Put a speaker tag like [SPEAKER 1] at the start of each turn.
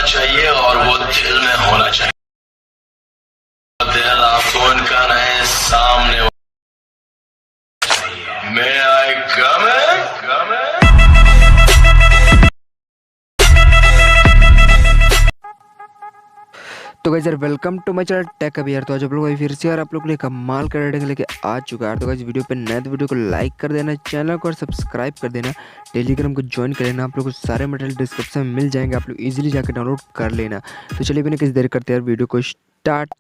[SPEAKER 1] चाहिए और वो दिल में होना चाहिए। दिल आपको इनका नहीं सामने में आई कम
[SPEAKER 2] तो गाइस यार welcome to my channel tech अभी यार। तो आज आप लोग फिर से यार आप लोग के लिए कमाल का एडिटिंग लेके आ चुका है। तो गाइस वीडियो पे नए तो वीडियो को लाइक कर देना, चैनल को सब्सक्राइब कर देना, टेलीग्राम को ज्वाइन कर लेना। आप लोग को सारे मटेरियल डिस्क्रिप्शन में मिल जाएंगे, आप लोग इजीली जाकर डाउनलोड कर लेना। तो चलिए बिना किसी देर करते यार वीडियो को स्टार्ट